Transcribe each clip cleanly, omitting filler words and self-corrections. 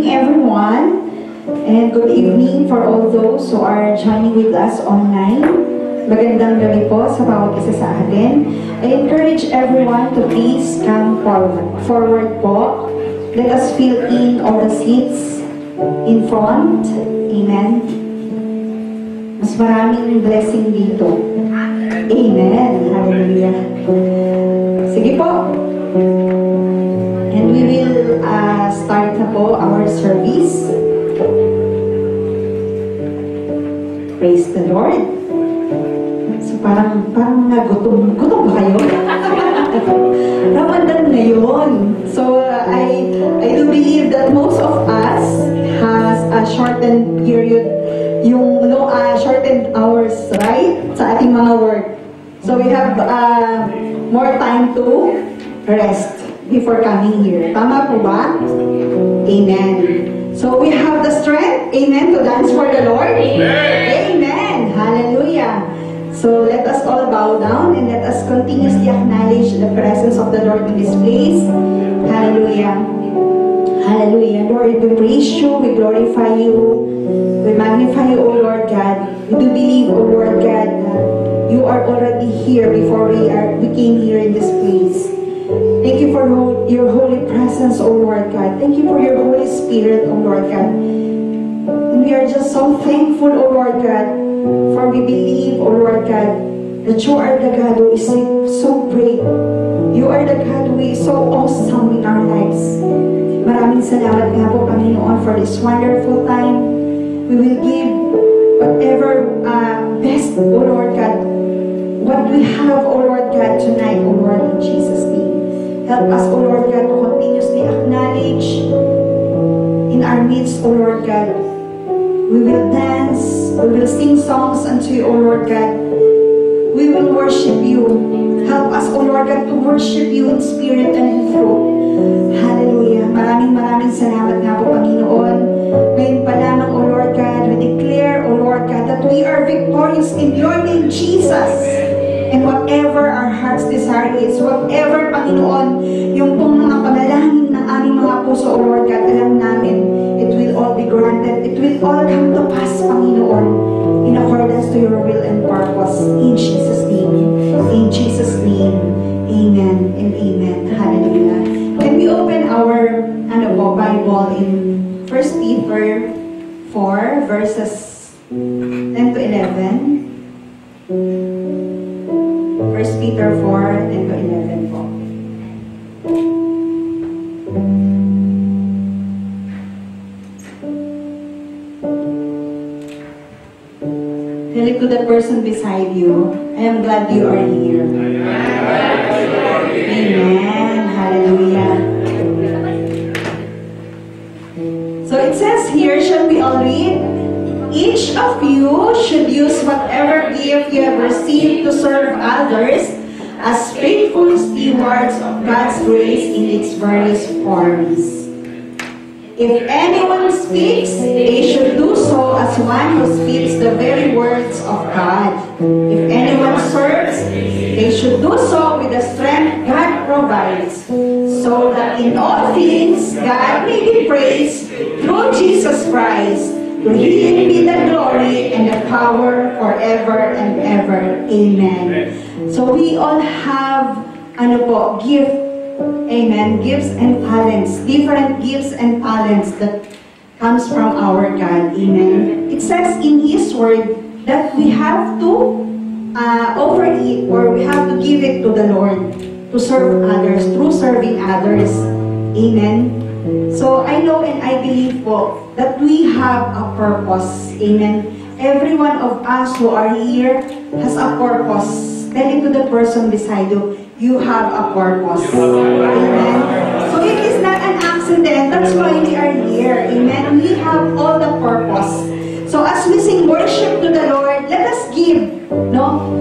Everyone, and good evening for all those who are joining with us online. Magandang gabi po sa bawat isa sa atin. I encourage everyone to please come forward po. Let us fill in all the seats in front. Amen. Mas maraming blessing dito. Amen. Hallelujah. Sige po. And we will start na po our service. Praise the Lord. So parang gutom ba kayo? Ramadan ngayon. So I do believe that most of us has a shortened period, shortened hours, right? Sa ating mga work. So we have more time to rest before coming here. Tama po ba? Amen. So we have the strength, amen, to dance for the Lord. Amen. Amen. Hallelujah. So let us all bow down and let us continuously acknowledge the presence of the Lord in this place. Hallelujah. Hallelujah. Lord, we praise you, we glorify you, we magnify you, O Lord God. We do believe, O Lord God, that you are already here before we came here in this place. Thank you for your holy presence, O Lord God. Thank you for your Holy Spirit, O Lord God. And we are just so thankful, O Lord God, for we believe, O Lord God, that you are the God who is so great. You are the God who is so awesome in our lives. Maraming salamat nga po, Panginoon, for this wonderful time. We will give whatever best, O Lord God, what we have, O Lord God, tonight, O Lord, in Jesus' name. Help us, O Lord God, to continuously acknowledge in our midst, O Lord God. We will dance, we will sing songs unto you, O Lord God. We will worship you. Help us, O Lord God, to worship you in spirit and in truth. Hallelujah. Maraming salamat nga po, Panginoon. Ngayon pa lamang, O Lord God, we declare, O Lord God, that we are victorious in your name, Jesus. And whatever our heart's desire is, whatever, Panginoon, yung pong mga panalangin ng aming mga puso, O Lord God, alam namin, it will all be granted. It will all come to pass, Panginoon, in accordance to your will and purpose. In Jesus' name. In Jesus' name. Amen and amen. Hallelujah. Can we open our Bible in 1 Peter 4, verses 10 to 11? 1 Peter 4, 10 to 11 po. Tell it to the person beside you, I am glad you are here. Amen. Hallelujah. So it says here, shall we all read? Each of you should use whatever gift you have received to serve others as faithful stewards of God's grace in its various forms. If anyone speaks, they should do so as one who speaks the very words of God. If anyone serves, they should do so with the strength God provides, so that in all things God may be praised through Jesus Christ. To Him be the glory and the power forever and ever. Amen. So we all have gift. Amen. Gifts and talents. Different gifts and talents that comes from our God. Amen. It says in His Word that we have to offer it, or we have to give it to the Lord to serve others, through serving others. Amen. So I know and I believe po that we have a purpose. Amen. Every one of us who are here has a purpose. Tell it to the person beside you, you have a purpose. Amen. So it is not an accident. That's why we are here. Amen. We have all the purpose. So as we sing worship to the Lord, let us give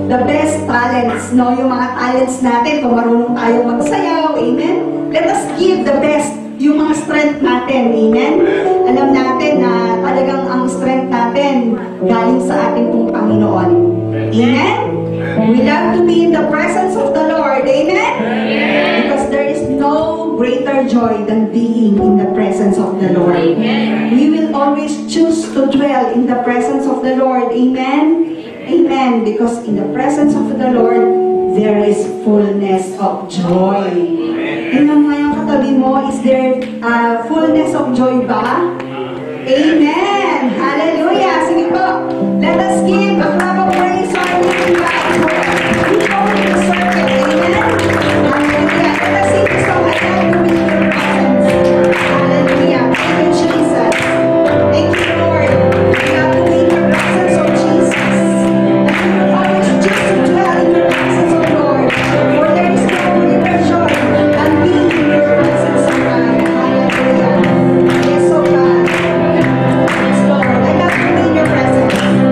the best talents. Yung mga talents natin, kung marunong tayong magsayaw. Amen. Let us give the best. Yung mga strength natin, amen? Alam natin na talagang ang strength natin galing sa ating pong Panginoon. Amen? We love to be in the presence of the Lord, amen? Because there is no greater joy joy than being in the presence of the Lord. We will always choose to dwell in the presence of the Lord. Amen? Amen. Because in the presence of the Lord, there is fullness of joy. Tingnan mo yung katabi mo, is there fullness of joy ba? Amen! Hallelujah! Sige po, let us give a clap of praise to our living God. We only deserve it. Amen? Hallelujah! Let us sing the song, I love you with your presence. Hallelujah! Thank you, Jesus. Thank you, Lord. We have to be in your presence, oh Jesus. That we will always choose to dwell in your presence, oh Lord. For there is no greater joy than being in your presence, oh God. Hallelujah. Yes, oh God. Yes, Lord. I love to be in your presence.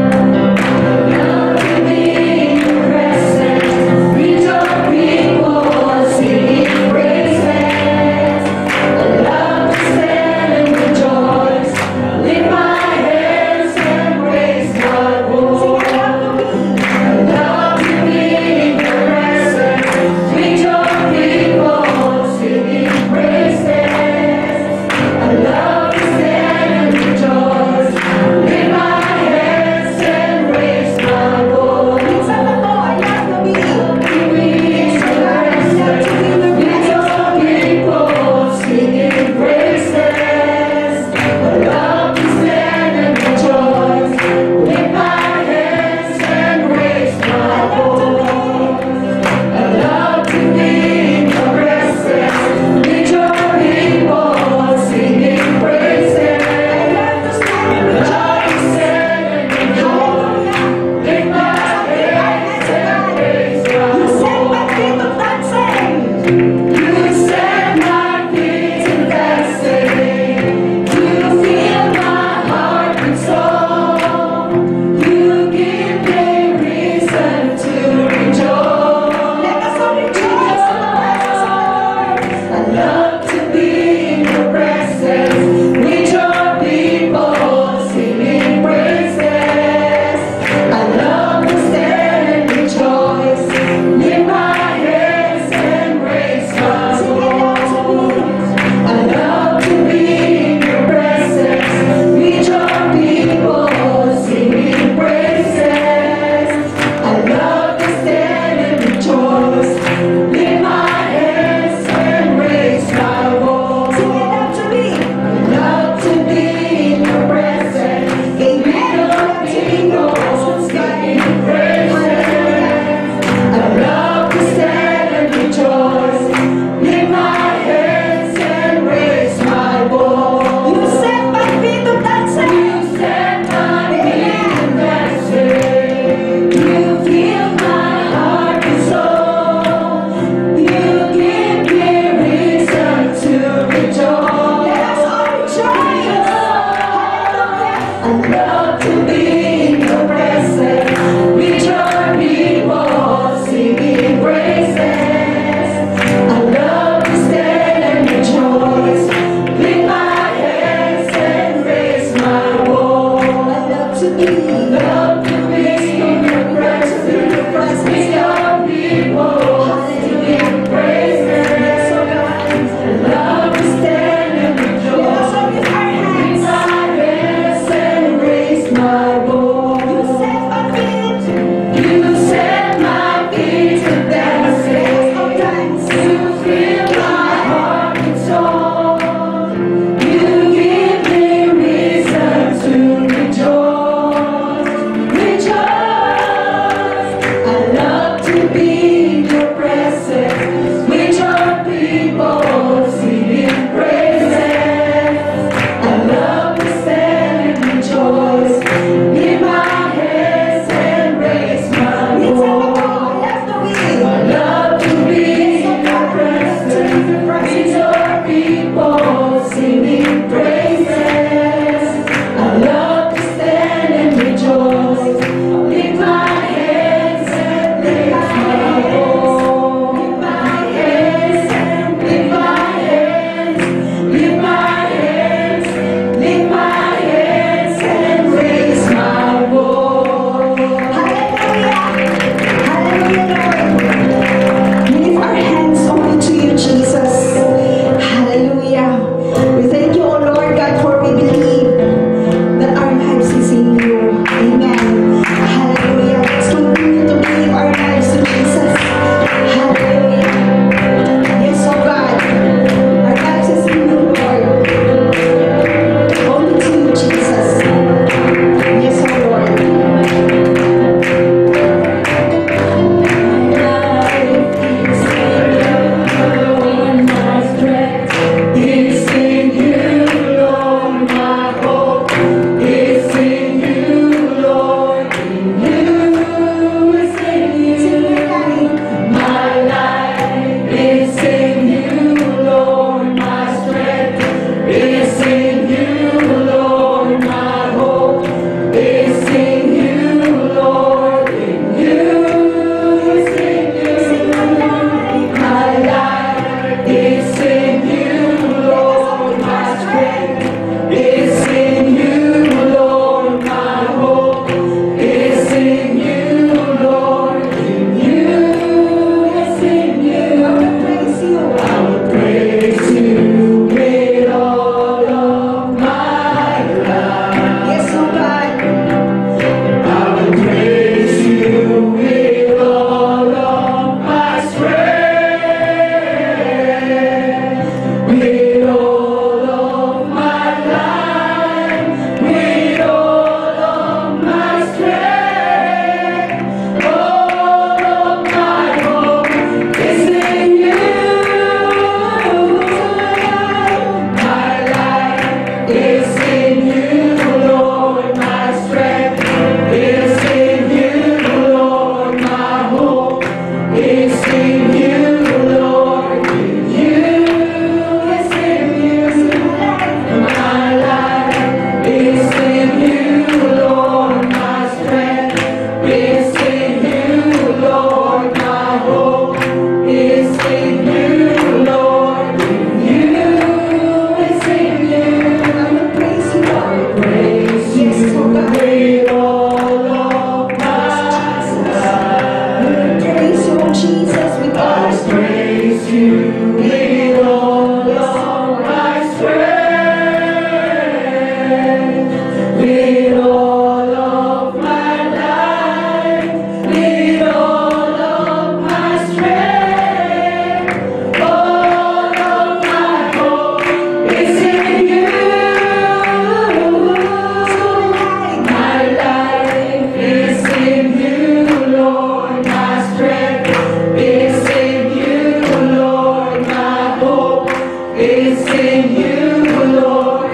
It's in you, Lord.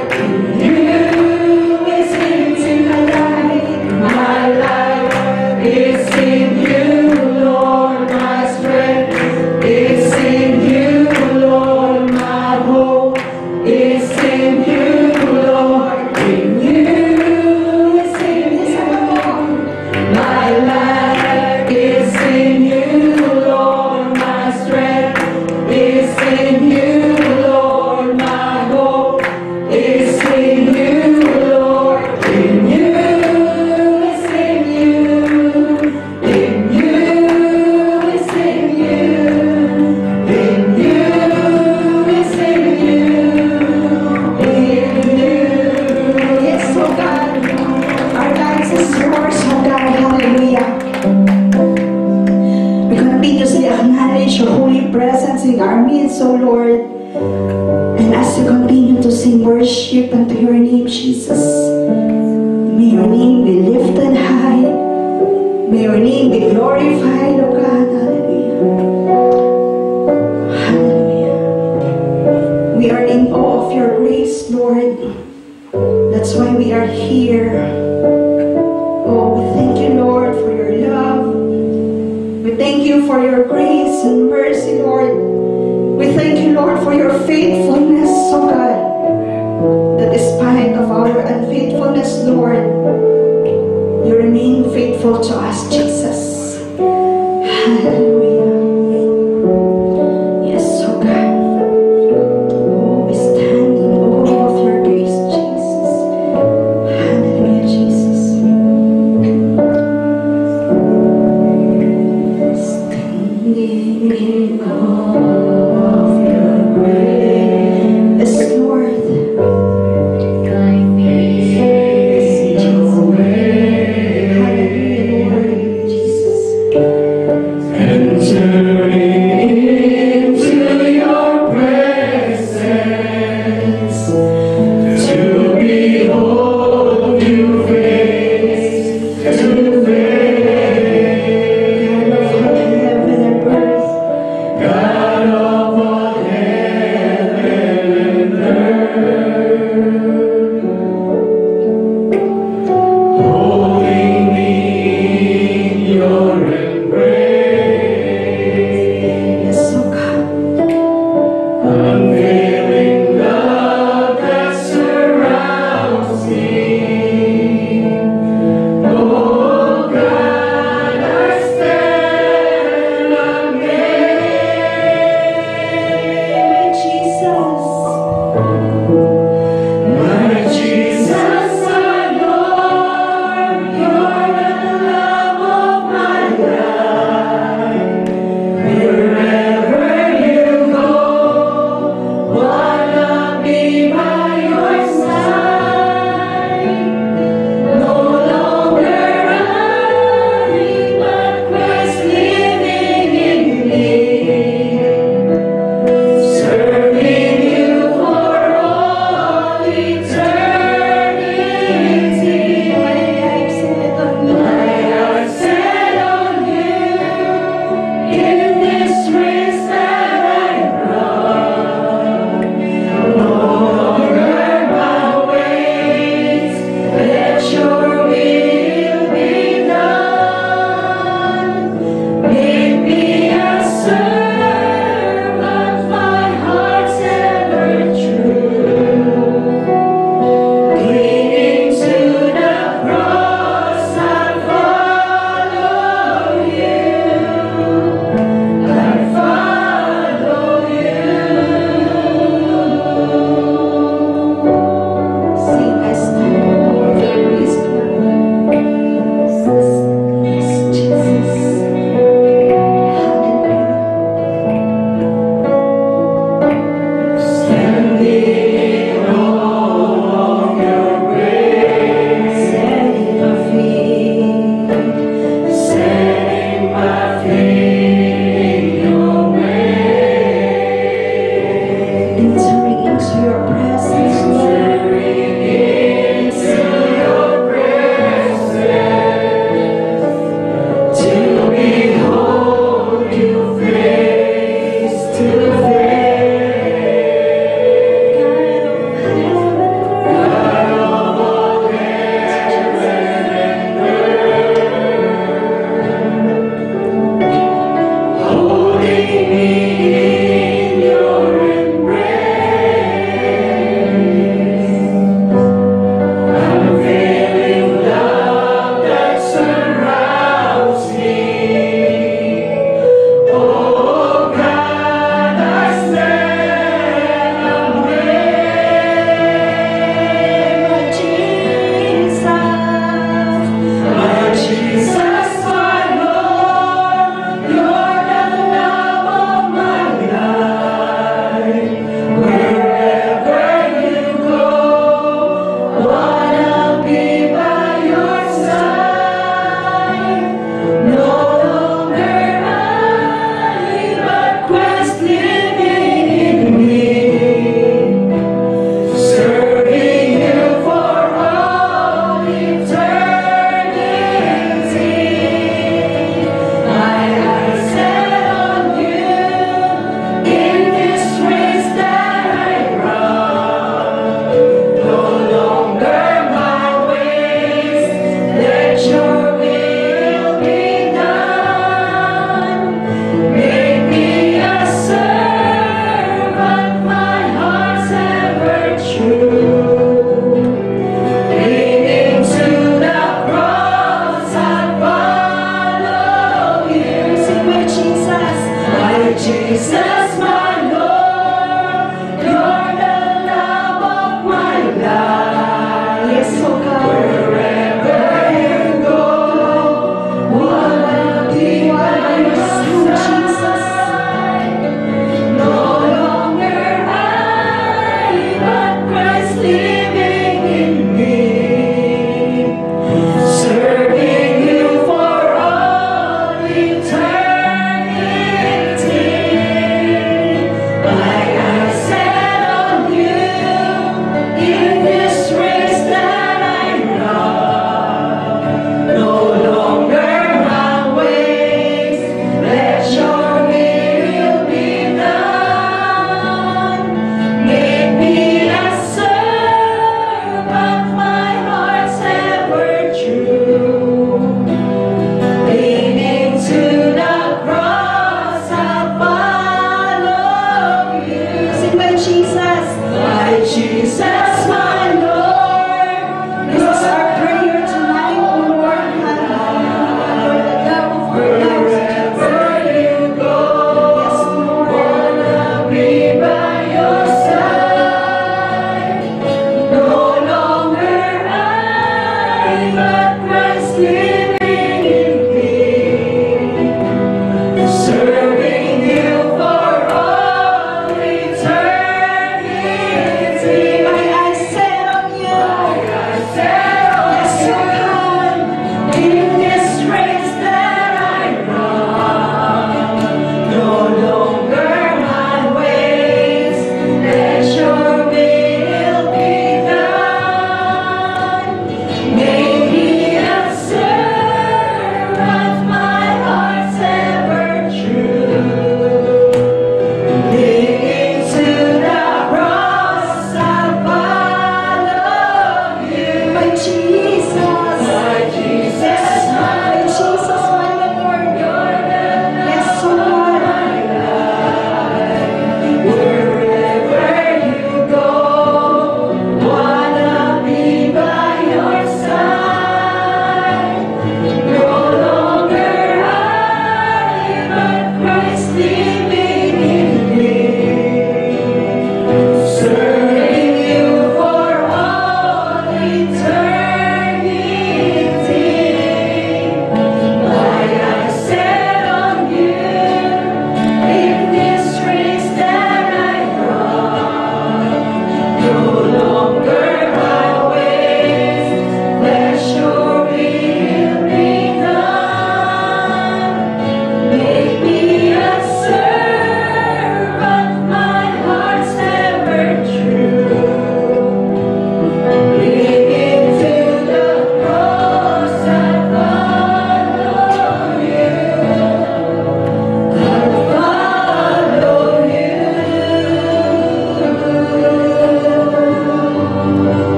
You is into my life. My life is in you, Lord. My strength is in you, Lord. My hope is in you, Lord. In you is in you, Lord. My life is in you, Lord. My strength is in you, Lord. My hope is in you, Lord. In you is in you. In you is in you. In you is in you. In you. Yes, oh God. Our lives is yours, oh God. Hallelujah. We continuously acknowledge your holy presence in our midst, O Lord. And as we continue to sing worship unto your name, Jesus, may your name be lifted high. May your name be glorified, O God. Hallelujah. Hallelujah. We are in awe of your grace, Lord. That's why we are here. Oh, we thank you, Lord, for your love. We thank you for your grace and mercy, Lord. We thank you, Lord, for your faithfulness, oh God. That despite of our unfaithfulness, Lord, you remain faithful to us, Jesus. Hallelujah. Yes, oh God. Oh, we stand in awe of your grace, Jesus. Hallelujah, Jesus. Standing in awe of your grace. Yes, Lord. Hallelujah, Lord.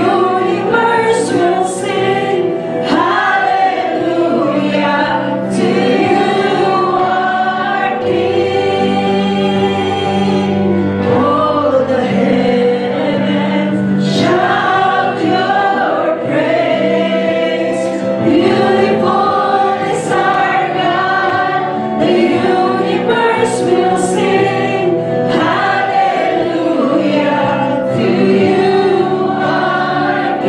universe will sing hallelujah to you, our King. All the heavens shout your praise. Beautiful is our God. The universe will sing hallelujah to you, our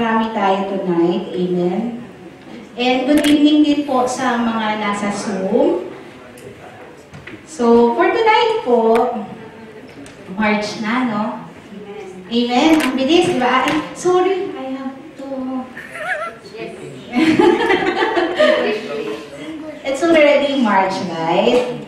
marami tayo tonight. Amen. And good evening din po sa mga nasa Zoom. So, for tonight po, March na, no? Amen. Ang bilis, di ba? Ay, sorry, I have to... It's already March, right?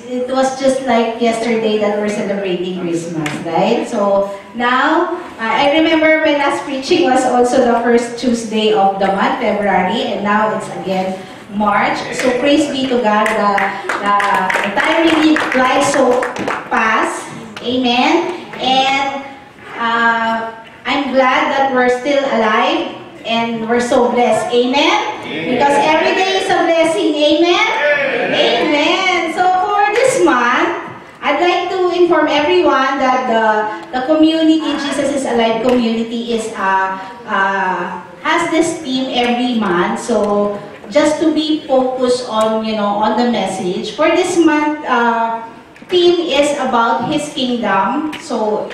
It was just like yesterday that we're celebrating Christmas, right? So now, I remember my last preaching was also the first Tuesday of the month, February, and now it's again March. So praise be to God, the time really flies so fast. Amen. And I'm glad that we're still alive and we're so blessed. Amen. Because every day is a blessing. Amen. Amen. So for this month, I'd like to inform everyone that the community, Jesus is Alive community, has this theme every month. So just to be focused on, on the message. For this month, theme is about His kingdom. So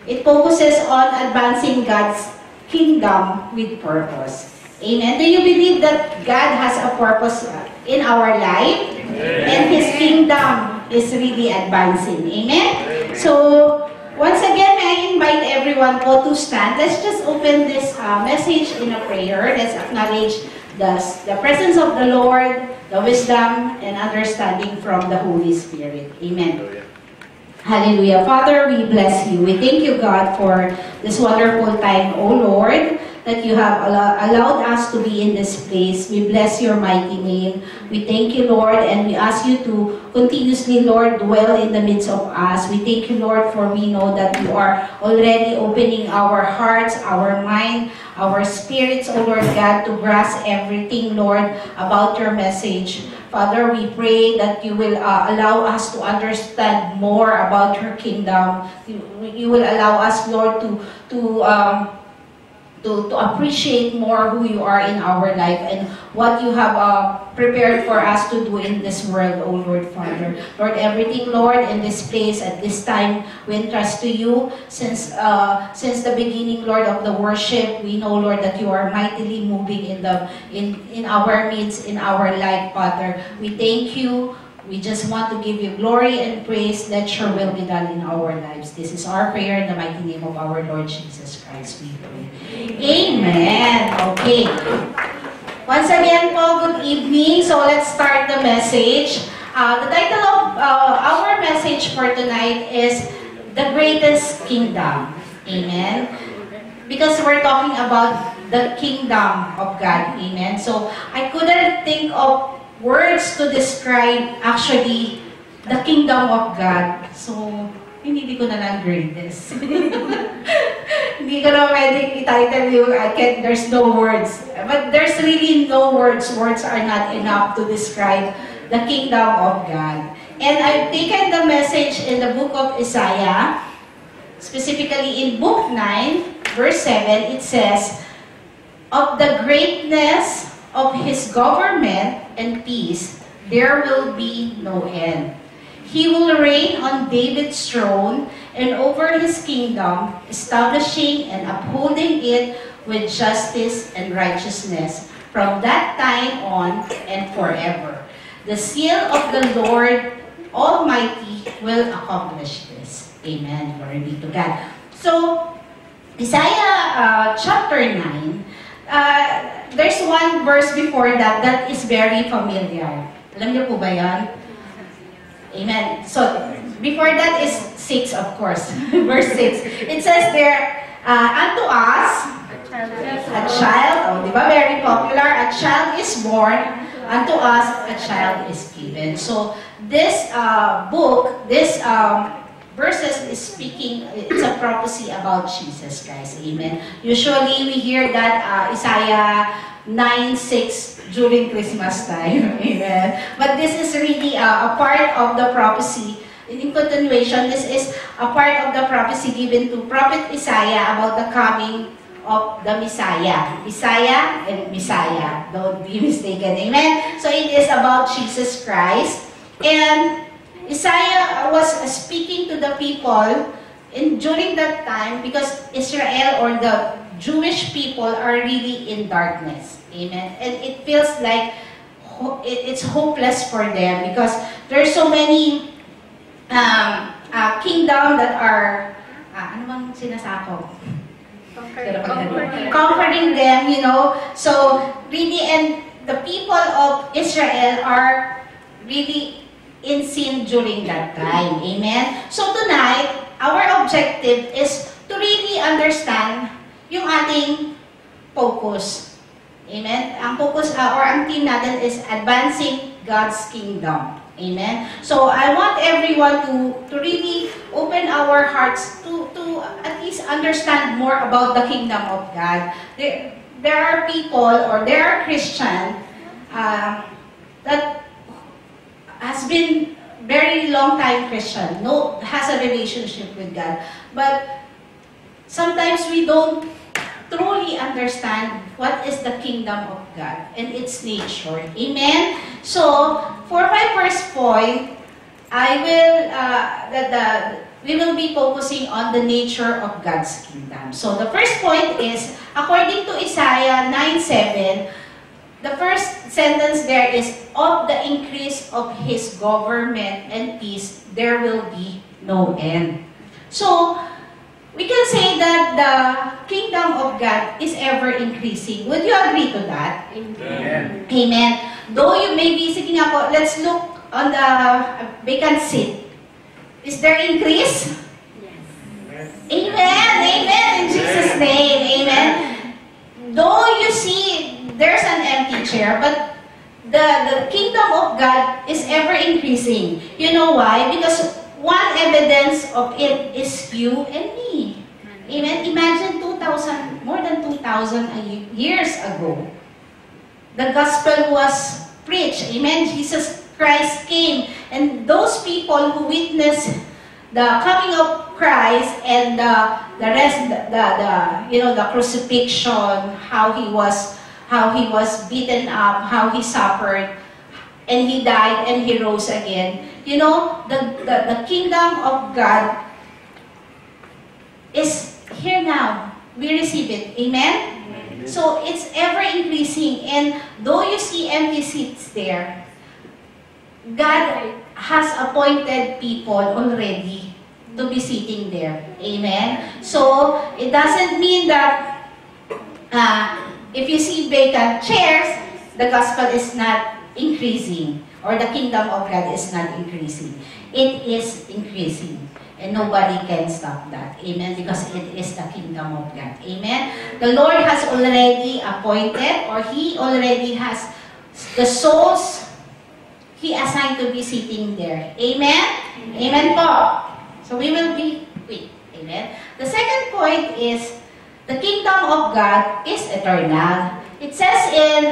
it focuses on advancing God's kingdom with purpose. Amen. Do you believe that God has a purpose in our life? And His kingdom is really advancing. Amen? So, once again, may I invite everyone po to stand. Let's just open this message in a prayer. Let's acknowledge the presence of the Lord, the wisdom, and understanding from the Holy Spirit. Amen. Hallelujah. Father, we bless you. We thank you, God, for this wonderful time, O Lord, that you have allowed us to be in this place. We bless your mighty name. We thank you, Lord, and we ask you to continuously, Lord, dwell in the midst of us. We thank you, Lord, for we know that you are already opening our hearts, our mind, our spirits, O Lord God, to grasp everything, Lord, about your message. Father, we pray that you will allow us to understand more about your kingdom. You will allow us, Lord, to appreciate more who you are in our life and what you have prepared for us to do in this world, O Lord Father. Lord, everything, Lord, in this place at this time, we entrust to you. Since the beginning, Lord, of the worship, we know, Lord, that you are mightily moving in our midst, in our life, Father. We thank you. We just want to give you glory and praise. Let your will be done in our lives. This is our prayer in the mighty name of our Lord Jesus Christ. We pray. Amen. Okay. Once again po, good evening. So let's start the message. The title of our message for tonight is The Greatest Kingdom. Amen. Because we're talking about the kingdom of God. Amen. So I couldn't think of words to describe actually the kingdom of God. So, hindi ko na lang greatest. Hindi ko na pwedeng i-title you, there's no words. But there's really no words. Words are not enough to describe the kingdom of God. And I've taken the message in the book of Isaiah, specifically in book 9, verse 7, it says, "Of the greatness of His government and peace, there will be no end. He will reign on David's throne and over His kingdom, establishing and upholding it with justice and righteousness from that time on and forever. The seal of the Lord Almighty will accomplish this." Amen. Glory be to God. So, Isaiah chapter 9, there's one verse before that is very familiar. Alam niyo po ba yan? Amen. So, before that is 6, of course. Verse 6. It says there, unto us, a child, oh, di ba? Very popular. A child is born. Unto us, a child is given. So, this book, this verses is speaking, it's a prophecy about Jesus Christ. Amen. Usually, we hear that Isaiah 9:6 during Christmas time. Amen. But this is really a part of the prophecy. In continuation, this is a part of the prophecy given to Prophet Isaiah about the coming of the Messiah. Isaiah and Messiah. Don't be mistaken. Amen. So, it is about Jesus Christ. And Isaiah was speaking to the people during that time, because Israel, or the Jewish people are really in darkness. Amen. And it feels like it's hopeless for them because there's so many kingdom that are ano bang sinasako? Conquering them, you know. So really, and the people of Israel are really in sin during that time. Amen. So tonight, our objective is to really understand yung ating focus. Amen. Ang focus or ang team natin is advancing God's kingdom. Amen. So I want everyone to really open our hearts to at least understand more about the kingdom of God. There are people or there are Christians that has been very long time Christian, has a relationship with God, but sometimes we don't truly understand what is the kingdom of God and its nature. Amen? So, for my first point, I will, we will be focusing on the nature of God's kingdom. So, the first point is, according to Isaiah 9:7, the first sentence there is, of the increase of His government and peace, there will be no end. So, we can say that the kingdom of God is ever increasing. Would you agree to that? Amen. Amen. Though you may be, sige nga po, let's look on the vacant seat. Is there increase? Yes. Amen. Amen. In Jesus' name. Amen. Though you see there's an empty chair, but the kingdom of God is ever increasing. You know why? Because one evidence of it is you and me. Amen. Imagine more than 2,000 years ago, the gospel was preached. Amen. Jesus Christ came, and those people who witnessed the coming of Christ and the rest, the crucifixion, how he was beaten up, how he suffered, and he died and he rose again. You know, the kingdom of God is here now. We receive it. Amen? Amen. So, it's ever increasing. And though you see empty seats there, God has appointed people already to be sitting there. Amen? So, it doesn't mean that if you see vacant chairs, the gospel is not increasing, or the kingdom of God is not increasing. It is increasing. And nobody can stop that. Amen? Because it is the kingdom of God. Amen? The Lord has already appointed, or He already has the souls He assigned to be sitting there. Amen? Amen po. So we will be quick. Amen? The second point is, the kingdom of God is eternal. It says in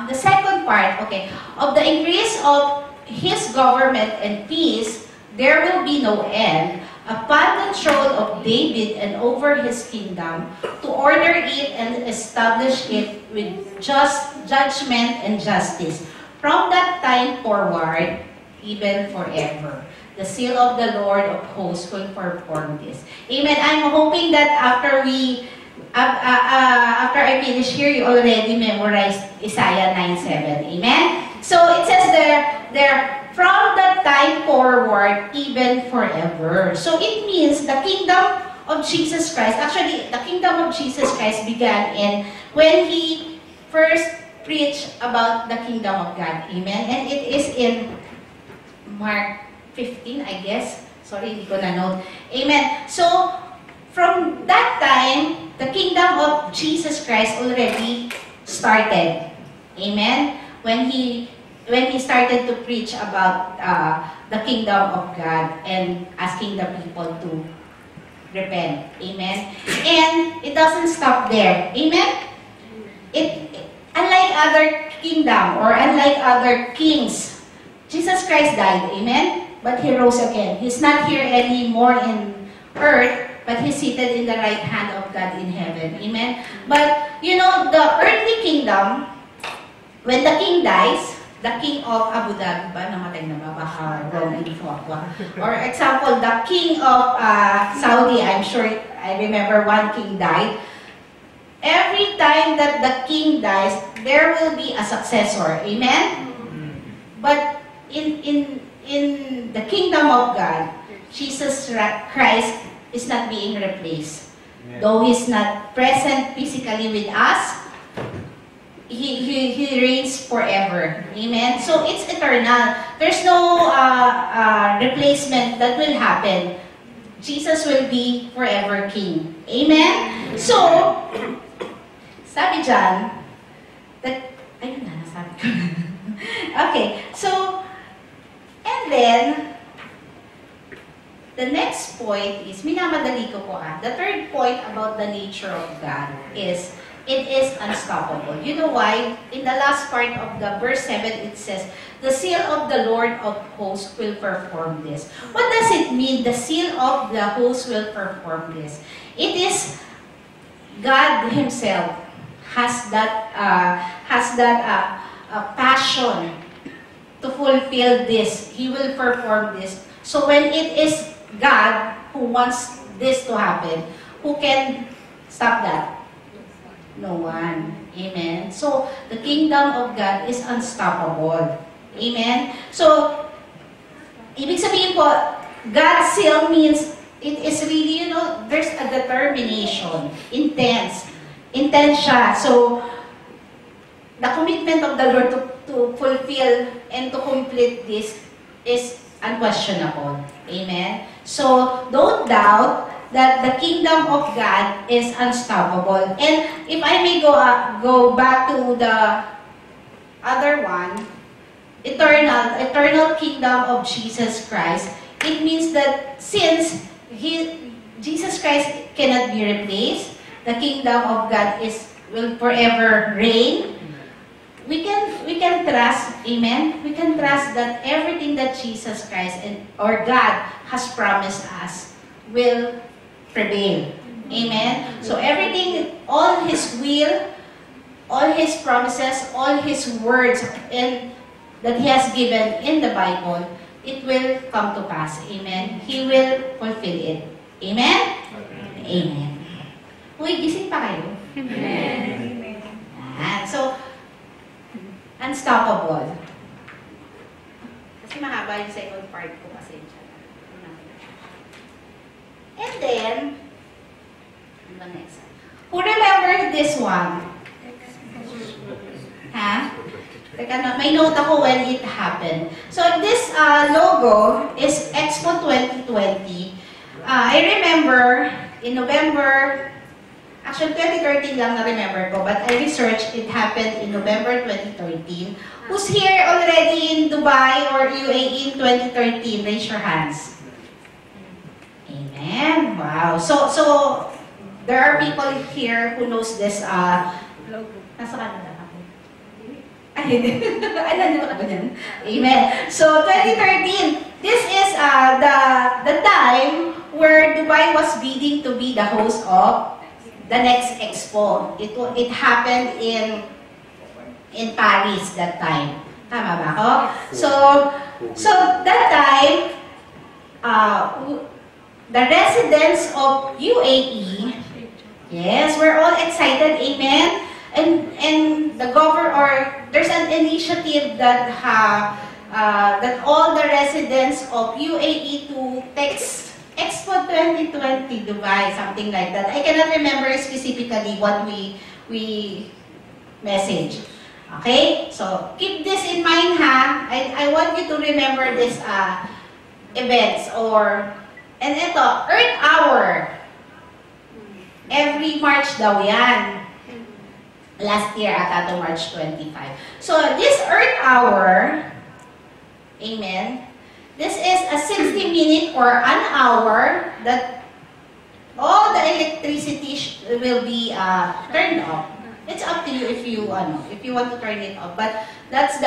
the second part, okay, of the increase of His government and peace, there will be no end, upon the throne of David and over His kingdom, to order it and establish it with just judgment and justice, from that time forward, even forever. The seal of the Lord of hosts will perform this. Amen. I'm hoping that after I finish here, you already memorized Isaiah 9:7. Amen? So, it says there, from that time forward, even forever. So, it means the kingdom of Jesus Christ, actually, the kingdom of Jesus Christ began when He first preached about the kingdom of God. Amen? And it is in Mark 15, I guess. Sorry, hindi ko na-note. Amen? So, from that time, the kingdom of Jesus Christ already started. Amen? When he started to preach about the kingdom of God and asking the people to repent. Amen? And it doesn't stop there. Amen? Unlike other kingdom or unlike other kings, Jesus Christ died. Amen? But He rose again. He's not here anymore in earth, but He's seated in the right hand of God in heaven. Amen? But, you know, the earthly kingdom, when the king dies, the king of Abu Dhabi ba? Namatay na ba? Baka wrong info ako. Or example, the king of Saudi, I'm sure, I remember one king died. every time that the king dies, there will be a successor. Amen? But in the kingdom of God, Jesus Christ is not being replaced. Though He's not present physically with us, He reigns forever. Amen? So it's eternal. There's no replacement that will happen. Jesus will be forever King. Amen? So, sabi dyan, that, ayun na, nasabi ko na. Okay, so, and then, the next point is, minamadali ko po The third point about the nature of God is, it is unstoppable. You know why? In the last part of the verse 7, it says, the seal of the Lord of hosts will perform this. What does it mean, the seal of the hosts will perform this? It is God Himself has that passion to fulfill this. He will perform this. So when it is God who wants this to happen, who can stop that? No one. Amen. So, the kingdom of God is unstoppable. Amen. So, ibig sabihin po, God's seal means, it is really, you know, there's a determination. Intense. Intense siya. So, the commitment of the Lord to fulfill and to complete this is unquestionable. Amen. So, don't doubt that the kingdom of God is unstoppable. And if I may go back to the other one, eternal kingdom of Jesus Christ, it means that since Jesus Christ cannot be replaced, the kingdom of God will forever reign. We can trust, amen? We can trust that everything that Jesus Christ or God has promised us will prevail. Amen? So everything, all His will, all His promises, all His words that He has given in the Bible, it will come to pass. Amen? He will fulfill it. Amen? Amen. Uy, gising pa kayo? Amen. So, unstoppable. Kasi mahaba yung second part ko kasi. And then, the next one. Who remember this one? Teka, may note ako when it happened. So, this logo is Expo 2020. I remember in November, actually 2013 lang na-remember ko, but I researched it happened in November 2013. Who's here already in Dubai or UAE in 2013? Raise your hands. Amen. Wow. So there are people here who knows this logo. Nasa Canada ako. Ay, nandito ka ba dyan? Amen. So 2013, this is the time where Dubai was bidding to be the host of the next expo. It happened in Paris that time. Tama ba ako? So that time, the residents of UAE, yes, we're all excited, amen? And the there's an initiative that all the residents of UAE to text Expo 2020 Dubai, something like that. I cannot remember specifically what we message. Okay? So, keep this in mind, ha? I want you to remember this events and ito, Earth Hour. Every March daw yan. Last year ata to March 25. So, this Earth Hour, amen, this is a 60-minute or an hour that all the electricity will be turned off. It's up to you if you want to turn it off. But that's the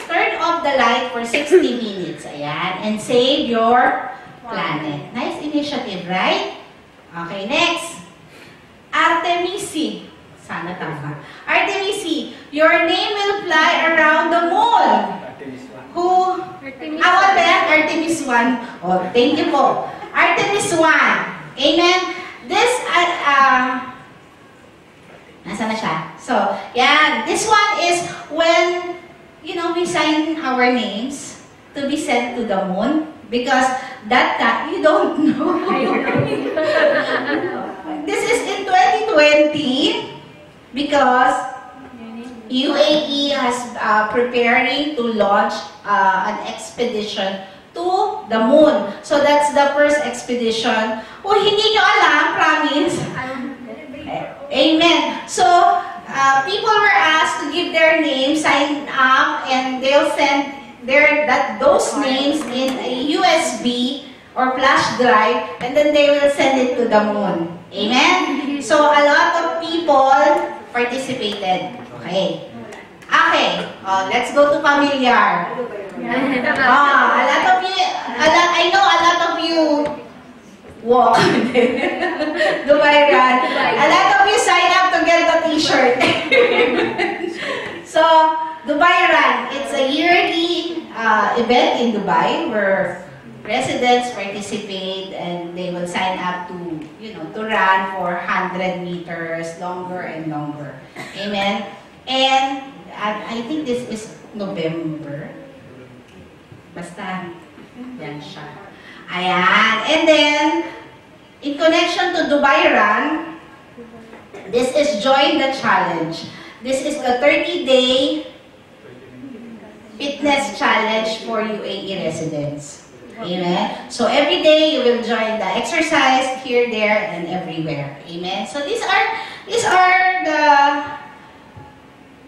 turn off the light for 60 minutes. Ayan. And save your planet. Nice initiative, right? Okay, next. Artemisi. Sana tama. Artemisi, your name will fly around the moon. Who? What ba? Artemis 1. Oh, thank you po. Artemis 1. Amen. This, Nasaan na siya? So, yan. This one is when, we sign our names to be sent to the moon. Because that time, you don't know. This is in 2020 because UAE has preparing to launch an expedition to the moon. So that's the first expedition. Oh, hindi nyo alam, promise. Amen. So, people were asked to give their names, sign up, and they'll send those names in a USB or flash drive, and then they will send it to the moon. Amen? So, a lot of people participated. Okay. Let's go to familiar. A lot of you, I know a lot of you walk. Dubai Run. A lot of you sign up to get the t-shirt. So, Dubai Run, it's a yearly event in Dubai where residents participate and they will sign up to, to run for 100 meters, longer and longer. Amen? And I think this is November. Basta, yan siya. Ayan. And then, in connection to Dubai Run, this is Join the Challenge. This is the 30-day fitness challenge for UAE residents. Amen. So every day you will join the exercise here, there, and everywhere. Amen. So these are the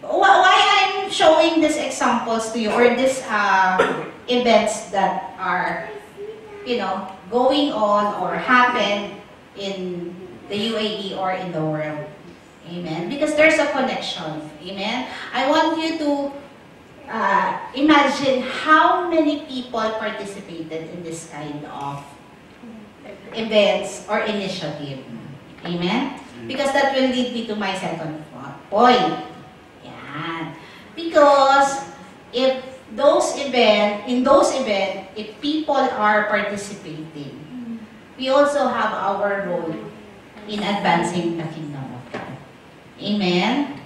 why I'm showing these examples to you, or these events that are going on or happen in the UAE or in the world. Amen. Because there's a connection. Amen. I want you to imagine how many people participated in this kind of events or initiative. Amen? Because that will lead me to my second point. Yan. Because in those events, if people are participating, we also have our role in advancing the kingdom of God. Amen?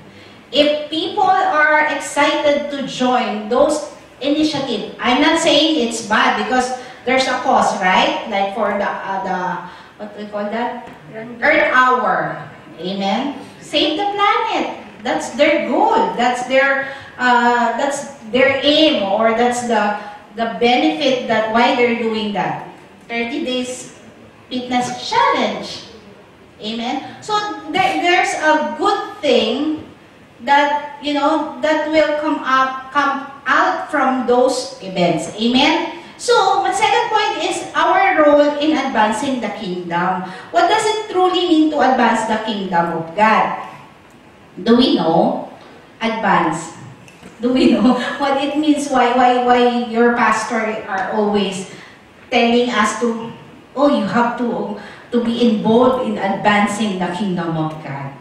If people are excited to join those initiatives, I'm not saying it's bad because there's a cost, right? Like for the what do we call that? Earth Hour. Amen? Save the planet. That's their goal. That's their aim, or that's the benefit that why they're doing that. 30 days fitness challenge. Amen? So there's a good thing that that will come out from those events. Amen. So my second point is our role in advancing the kingdom. What does it truly mean to advance the kingdom of God? Do we know? Advance. Do we know what it means? Why your pastor are always telling us to, you have to be involved in advancing the kingdom of God.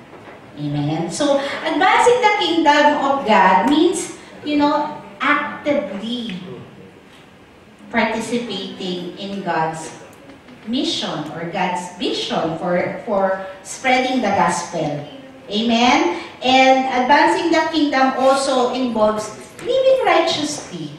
Amen. So, advancing the kingdom of God means, actively participating in God's mission or God's vision for spreading the gospel. Amen. And advancing the kingdom also involves living righteously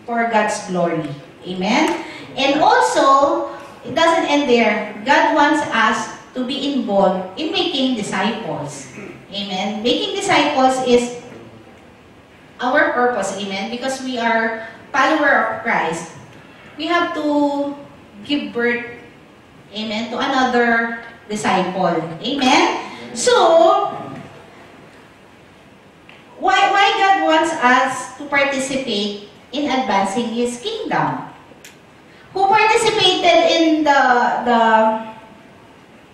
for God's glory. Amen. And also, it doesn't end there. God wants us to be involved in making disciples. Amen. Making disciples is our purpose. Amen. Because we are follower of Christ. We have to give birth, amen, to another disciple. Amen. So, why God wants us to participate in advancing His kingdom? Who participated in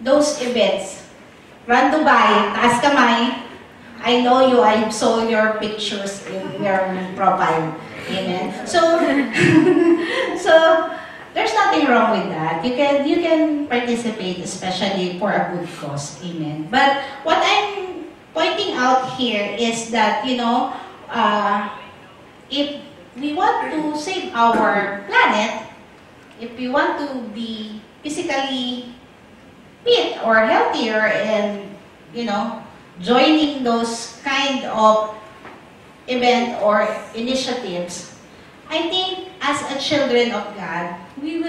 those events? Run Dubai, taas kamay. I know you, I saw your pictures in your profile. Amen. So, there's nothing wrong with that. You can participate, especially for a good cause. Amen. But what I'm pointing out here is that, if we want to save our planet, if we want to be physically fit or healthier and, joining those kind of event or initiatives, I think as a children of God, we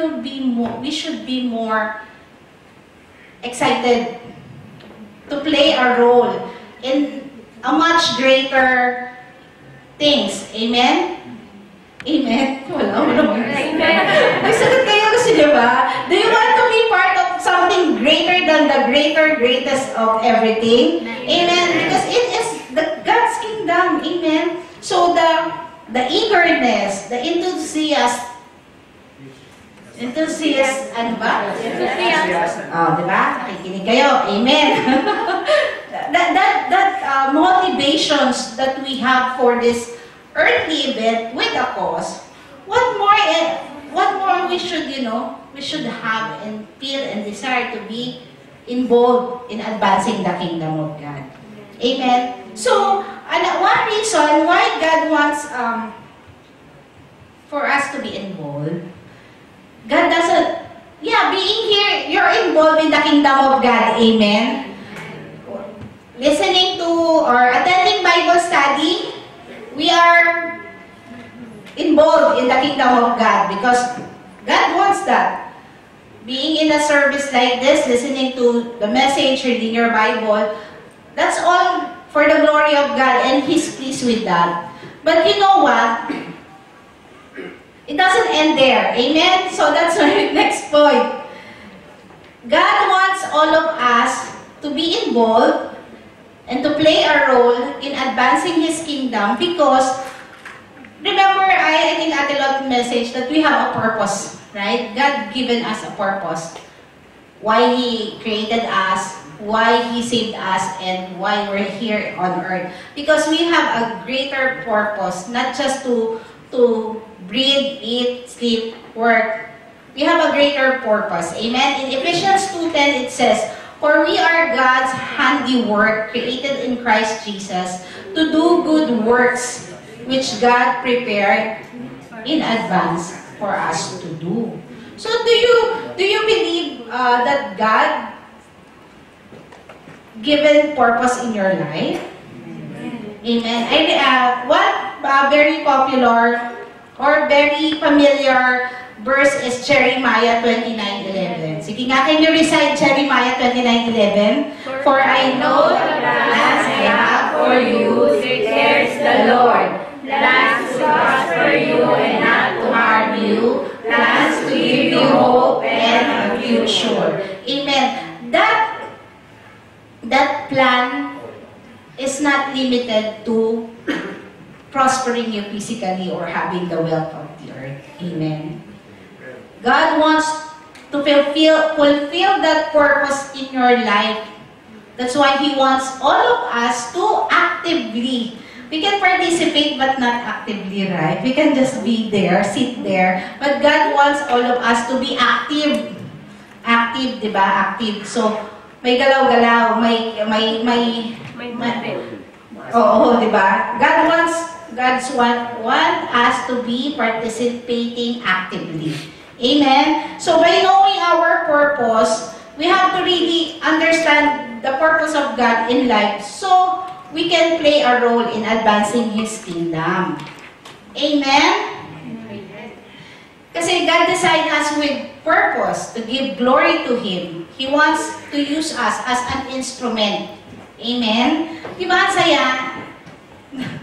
should be more excited to play a role in a much greater things. Amen? Amen? Wala. Nagsagot kayo, gusto niyo ba? Do you want to be part of something greater than the greatest of everything? Amen? Because it is God's kingdom. Amen? So the eagerness, the ano ba? Diba? Nakikinig kayo. Amen. that motivations that we have for this earthly event with a cause, what more we should, we should have and feel and desire to be involved in advancing the kingdom of God. Amen. So, one reason why God wants for us to be involved, God doesn't, being here, you're involved in the kingdom of God. Amen. Listening to or attending Bible study, we are involved in the kingdom of God because God wants that. Being in a service like this, listening to the message, reading your Bible, that's all for the glory of God, and He's pleased with that. But you know what? It doesn't end there. Amen? So that's my next point. God wants all of us to be involved and to play a role in advancing His kingdom because, remember, I think Ate Lot message that we have a purpose, right? God given us a purpose. Why He created us, why He saved us, and why we're here on earth. Because we have a greater purpose, not just to breathe, eat, sleep, work. We have a greater purpose. Amen? In Ephesians 2:10 it says, "For we are God's handiwork, created in Christ Jesus, to do good works, which God prepared in advance for us to do." So do you believe that God given purpose in your life? Amen. One very popular or very familiar verse is Jeremiah 29:11. Sige nga, can you recite Jeremiah 29:11? For I know the plans I have for you, declares the Lord. Plans to prosper you and not to harm you. Plans to give you hope and a future. Amen. That plan is not limited to prospering you physically or having the wealth of the earth. Amen. God wants to fulfill that purpose in your life. That's why He wants all of us to actively. We can participate but not actively, right? We can just be there, sit there. But God wants all of us to be active. Active, di ba? Active. So, may galaw-galaw, may oo, di ba? God's want us to be participating actively. Amen? So, by knowing our purpose, we have to really understand the purpose of God in life so we can play a role in advancing His kingdom. Amen? Kasi God designed us with purpose to give glory to Him. He wants to use us as an instrument. Amen? Di ba ang saya?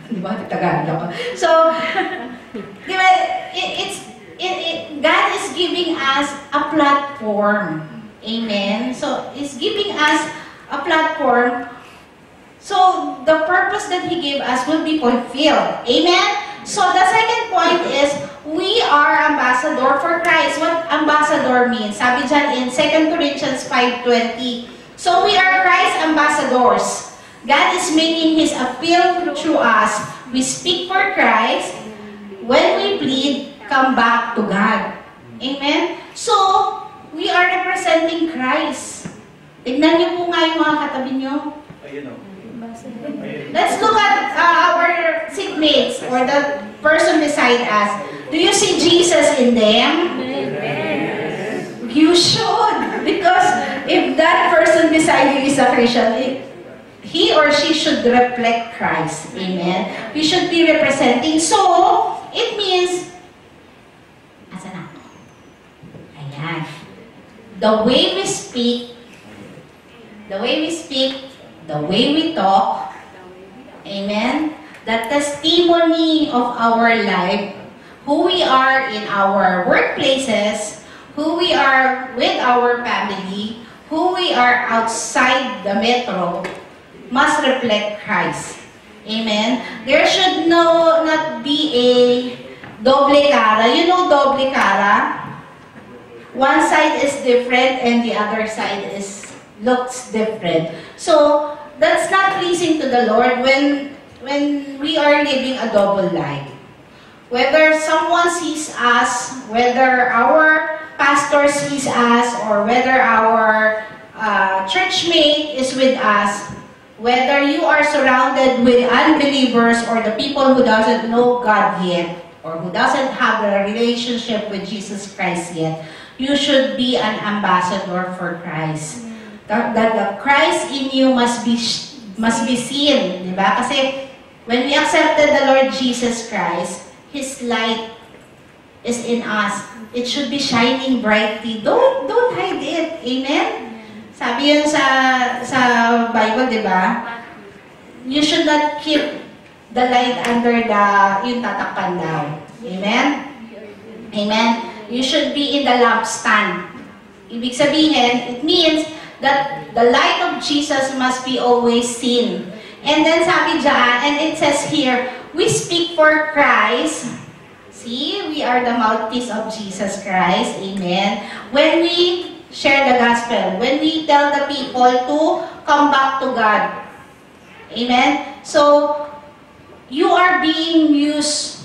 Di ba? Tagalog ako. So, di ba, God is giving us a platform. Amen? So, He's giving us a platform. So, the purpose that He gave us will be fulfilled. Amen? So, the second point is, we are ambassador for Christ. What ambassador means? Sabi dyan in 2 Corinthians 5:20. So, we are Christ's ambassadors. God is making His appeal through us. We speak for Christ. When we plead, come back to God. Amen? So, we are representing Christ. Tignan niyo po nga yung mga katabi niyo. Ayun o. Let's look at our seatmates or the person beside us. Do you see Jesus in them? You should. Because if that person beside you is a Christian, he or she should reflect Christ. Amen? We should be representing. So, it means, asa na? Ayan. The way we speak, the way we talk, amen? The testimony of our life, who we are in our workplaces, who we are with our family, who we are outside the metro, must reflect Christ. Amen? There should not be a doble cara. You know doble cara? One side is different and the other side looks different. So, that's not pleasing to the Lord when we are living a double life. Whether someone sees us, whether our pastor sees us, or whether our church mate is with us, whether you are surrounded with unbelievers or the people who doesn't know God yet, or who doesn't have a relationship with Jesus Christ yet, you should be an ambassador for Christ. The Christ in you must be seen, di ba? Kasi when we accepted the Lord Jesus Christ, His light is in us. It should be shining brightly. Don't hide it. Amen? Sabi yun sa Bible, di ba? You should not keep the light under yung tatakpan daw. Amen? Amen? You should be in the lampstand. Ibig sabihin, it means that the light of Jesus must be always seen. And then sabi dyan, and it says here, we speak for Christ. See, we are the mouthpiece of Jesus Christ. Amen. When we share the gospel, when we tell the people to come back to God. Amen. So, you are being used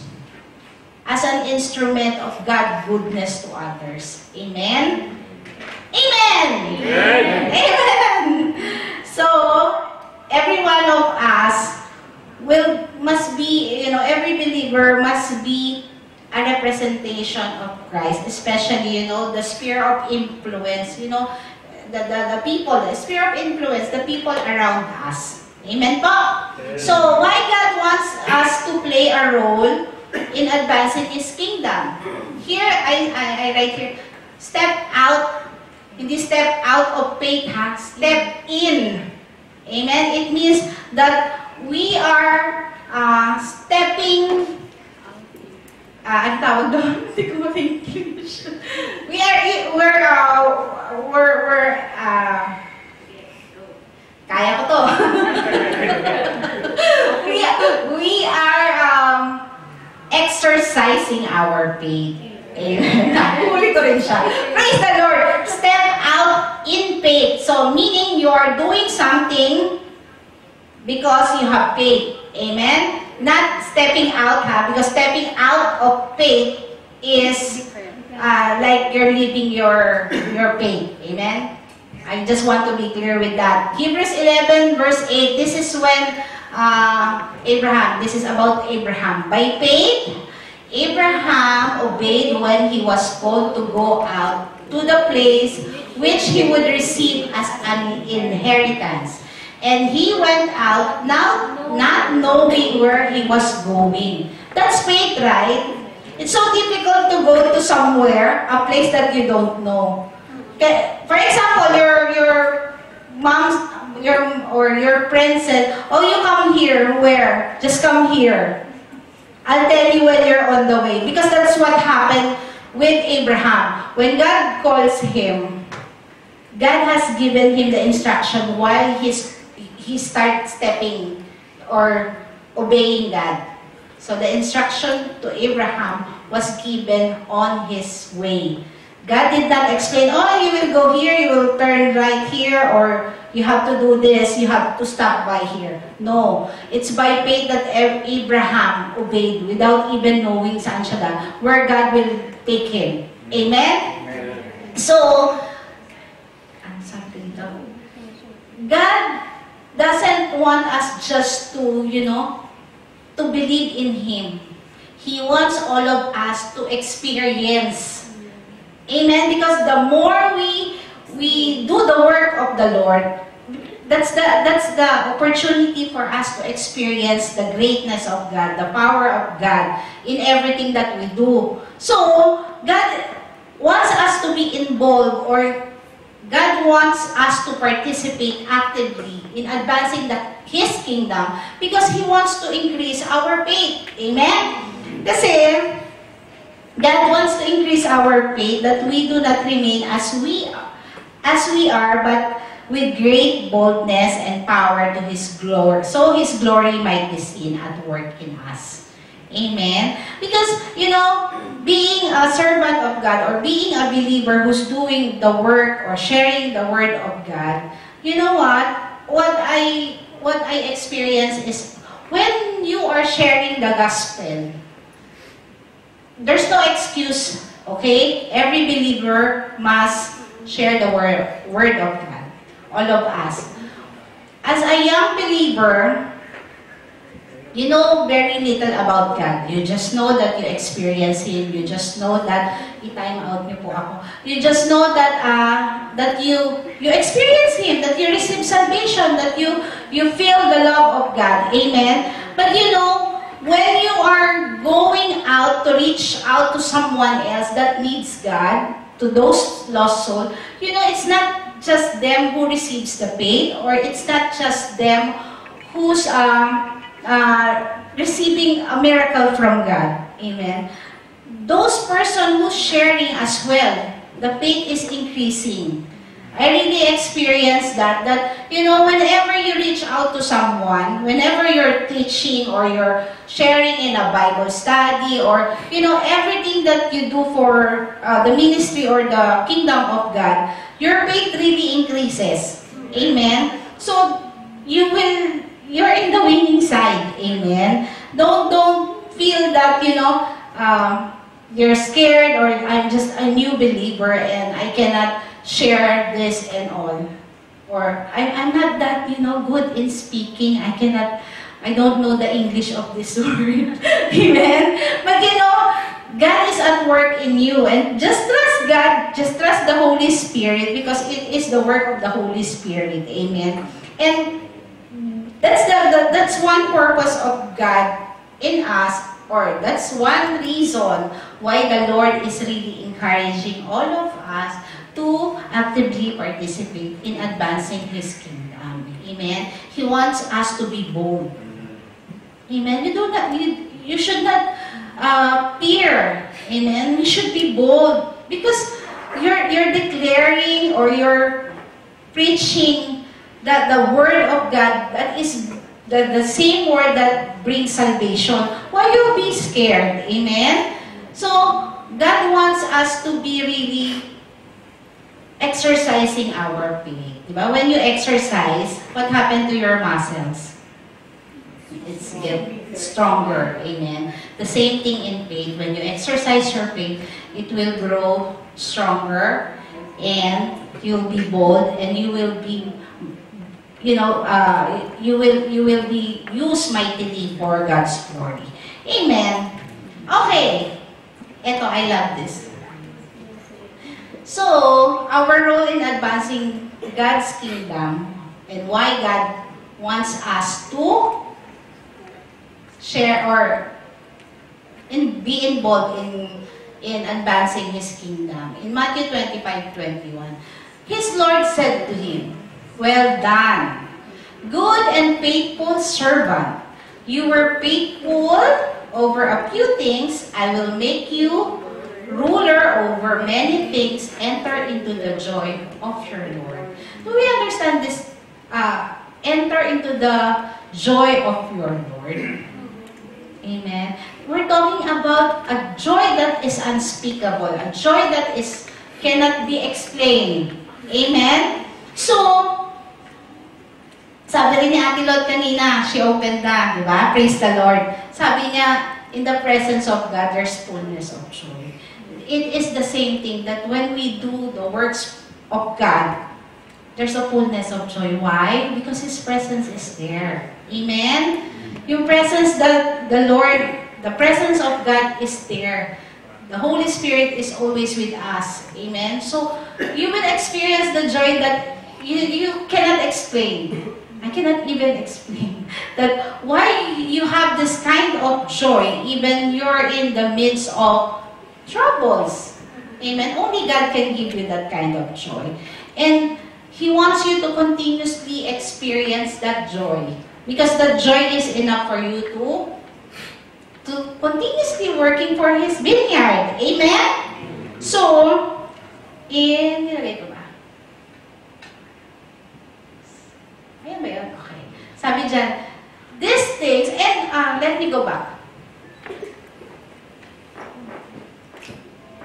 as an instrument of God's goodness to others. Amen? Amen! Amen! Amen! So, every one of us must be, every believer must be a representation of Christ, especially, the sphere of influence, the people, the sphere of influence, the people around us. Amen po? So, why God wants us to play a role in advancing His kingdom? Here, I write here, step out, hindi step out of faith, step in. Amen? It means that we are stepping, ang tawag doon? Hindi ko ma-English. Kaya ko to. we are exercising our faith. Amen. Huli ko rin siya. Praise the Lord. Step out in faith. So, meaning you are doing something because you have faith. Amen? Not stepping out, because stepping out of faith is like you're leaving your faith. Amen? I just want to be clear with that. Hebrews 11 verse 8, this is when this is about Abraham. By faith, Abraham obeyed when he was called to go out to the place which he would receive as an inheritance. And he went out, now not knowing where he was going. That's faith, right? It's so difficult to go to somewhere, a place that you don't know. For example, your mom's, your friend said, "Oh, you come here." Where? Just come here. I'll tell you when you're on the way. Because that's what happened with Abraham. When God calls him, God has given him the instruction while he starts stepping or obeying God. So the instruction to Abraham was given on his way. God did not explain, oh, you will go here, you will turn right here, or you have to do this, you have to stop by here. No. It's by faith that Abraham obeyed without even knowing saan siya where God will take him. Amen? Amen. So, God doesn't want us just to, to believe in Him. He wants all of us to experience. Amen? Because the more we do the work of the Lord, that's the opportunity for us to experience the greatness of God, the power of God in everything that we do. So, God wants us to be involved, or God wants us to participate actively in advancing His kingdom because He wants to increase our faith. Amen? Kasi, God wants to increase our faith that we do not remain as we are, but with great boldness and power to His glory. So His glory might be seen at work in us. Amen? Because, being a servant of God or being a believer who's doing the work or sharing the word of God, you know what? What I experience is when you are sharing the gospel, there's no excuse, okay? Every believer must share the word of God. All of us. As a young believer, you know very little about God. You just know that you experience Him. You just know that, i-time out niyo po ako. You just know that that you experience Him, that you receive salvation, that you feel the love of God. Amen? But when you are going out to reach out to someone else that needs God, to those lost souls, it's not just them who receives the faith, or it's not just them who's receiving a miracle from God. Amen. Those person who's sharing as well, the faith is increasing. I really experienced that whenever you reach out to someone, whenever you're teaching or you're sharing in a Bible study, or, everything that you do for the ministry or the kingdom of God, your faith really increases. Amen. So, you're in the winning side. Amen. Don't feel that, you're scared, or I'm just a new believer and I cannot share this and all. Or I'm not that, good in speaking. I don't know the English of this word. Amen. But God is at work in you, and just trust God, just trust the Holy Spirit, because it is the work of the Holy Spirit. Amen. And that's one purpose of God in us, or that's one reason why the Lord is really encouraging all of us to actively participate in advancing His kingdom. Amen. He wants us to be bold. Amen. You should not fear. Amen. You should be bold, because you're declaring or you're preaching that the word of God, that is the same word that brings salvation. Why you be scared? Amen? So, God wants us to be really exercising our faith. Diba? When you exercise, what happened to your muscles? It's get stronger. Amen? The same thing in faith. When you exercise your faith, it will grow stronger, and you'll be bold, and you will be you will be used mightily for God's glory. Amen. Okay. Eto, I love this. So, our role in advancing God's kingdom, and why God wants us to share or be involved in advancing His kingdom. In Matthew 25:21, His Lord said to him, "Well done, good and faithful servant. You were faithful over a few things. I will make you ruler over many things. Enter into the joy of your Lord." Do we understand this? Enter into the joy of your Lord. Amen. We're talking about a joy that is unspeakable, a joy that cannot be explained. Amen. So, sabi rin ni Ate Lord kanina, she opened that, di ba? Praise the Lord. Sabi niya, in the presence of God, there's fullness of joy. It is the same thing that when we do the works of God, there's a fullness of joy. Why? Because His presence is there. Amen? Yung presence that the Lord, the presence of God is there. The Holy Spirit is always with us. Amen? So, you will experience the joy that you cannot explain. I cannot even explain that why you have this kind of joy even you're in the midst of troubles. Amen. Only God can give you that kind of joy. And He wants you to continuously experience that joy. Because that joy is enough for you to continuously working for His vineyard. Amen? So, nilagay ko ba? Ayan ba yun? Okay. Sabi dyan, these things, and let me go back.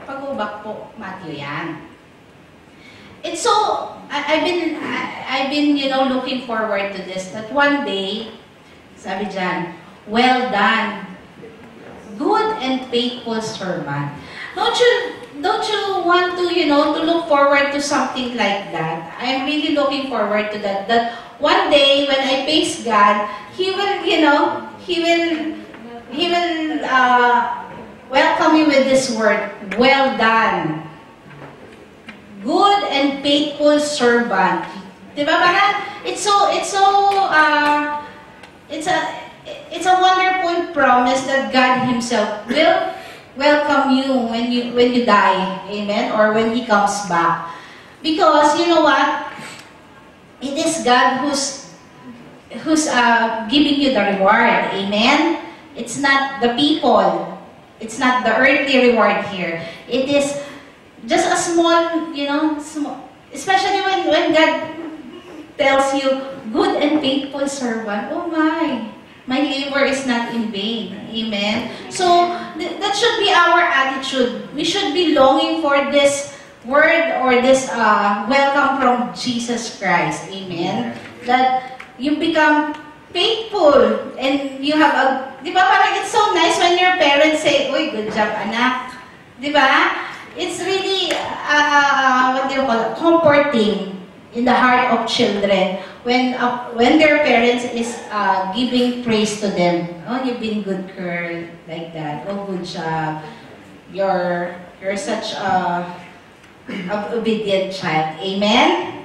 Pag-go back po, Matthew yan. It's so, I've been, looking forward to this, that one day, sabi dyan, well done, good and faithful servant. Don't you want to, to look forward to something like that? I'm really looking forward to that. That one day when I face God, He will, He will welcome me with this word, well done. Good and faithful servant. Diba? Parang, it's a wonderful promise that God Himself will welcome you when you die, amen, or when He comes back. Because you know what? It is God who's giving you the reward, amen. It's not the people. It's not the earthly reward here. It is just a small, small. Especially when God tells you, good and faithful servant. Oh my labor is not in vain. Amen. So, that should be our attitude. We should be longing for this word or this welcome from Jesus Christ. Amen. That you become faithful and you have a, di ba parang it's so nice when your parents say, uy, good job anak. Di ba? It's really, what do you call it, comforting in the heart of children when their parents is giving praise to them. Oh, you've been good girl, like that. Oh, good job. You're such a obedient child. Amen?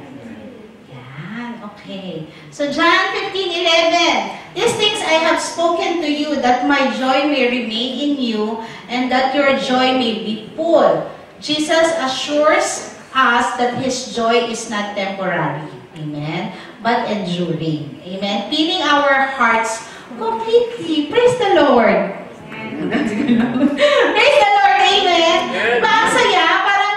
Yan, okay. So John 15:11. These things I have spoken to you, that my joy may remain in you, and that your joy may be full. Jesus assures us that His joy is not temporary. Amen? But enduring. Amen? Filling our hearts completely. Praise the Lord. Praise the Lord. Amen? Diba ang saya? Parang,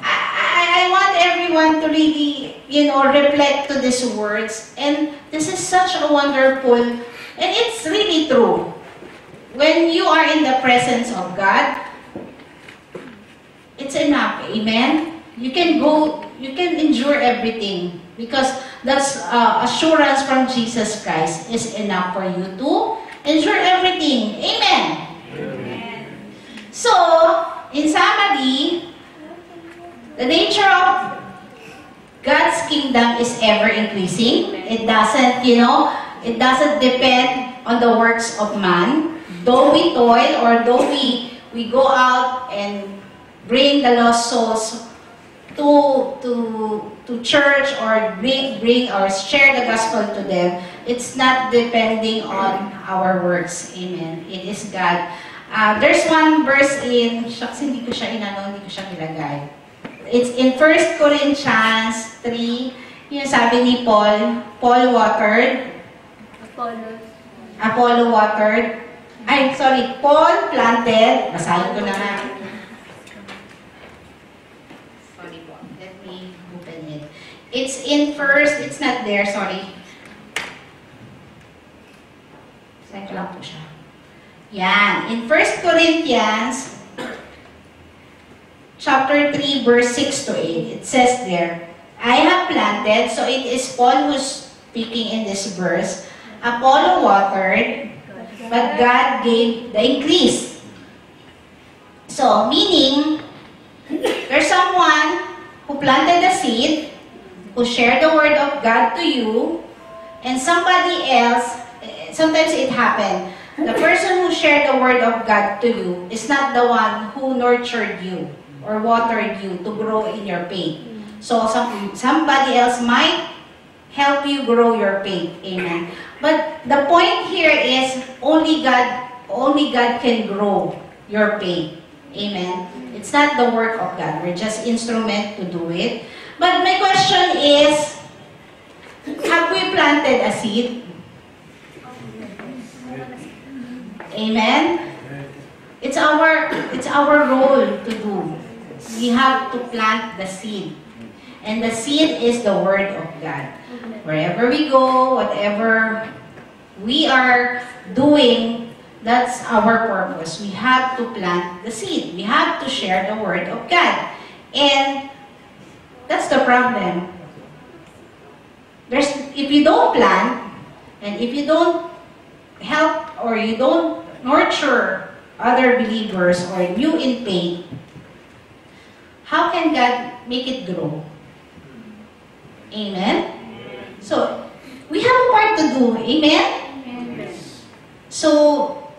I want everyone to really, reflect to these words. And this is such a wonderful, and it's really true. When you are in the presence of God, it's enough. Amen? You can endure everything because that's assurance from Jesus Christ is enough for you to endure everything. Amen? Amen. So, in summary, the nature of God's kingdom is ever increasing. It doesn't, it doesn't depend on the works of man. Though we toil or though we go out and bring the lost souls to church or bring or share the gospel to them, it's not depending on our works. Amen. It is God. There's one verse in, shucks, hindi ko siya nilagay. It's in 1 Corinthians 3, yung sabi ni Paul watered. Apollo watered. Paul planted. Basahin ko na nga. Sorry po. Let me open it. It's in first, it's not there, sorry. Saan ko lang po siya. Yan. In 1 Corinthians chapter 3, verse 6 to 8, it says there, I have planted, so it is Paul who's speaking in this verse. Apollo watered, but God gave the increase. So, meaning, there's someone who planted the seed, who shared the word of God to you, and somebody else, sometimes it happened, the person who shared the word of God to you is not the one who nurtured you or watered you to grow in your faith. So somebody else might help you grow your faith. Amen. But the point here is only God can grow your faith. Amen. It's not the work of God. We're just instrument to do it. But my question is, have we planted a seed? Amen. It's our role to do. We have to plant the seed. And the seed is the word of God. Wherever we go, whatever we are doing, that's our purpose. We have to plant the seed. We have to share the word of God. And that's the problem. If you don't plant, and if you don't help or you don't nurture other believers or new in faith, how can God make it grow? Amen? So, we have a part to do. Amen? So,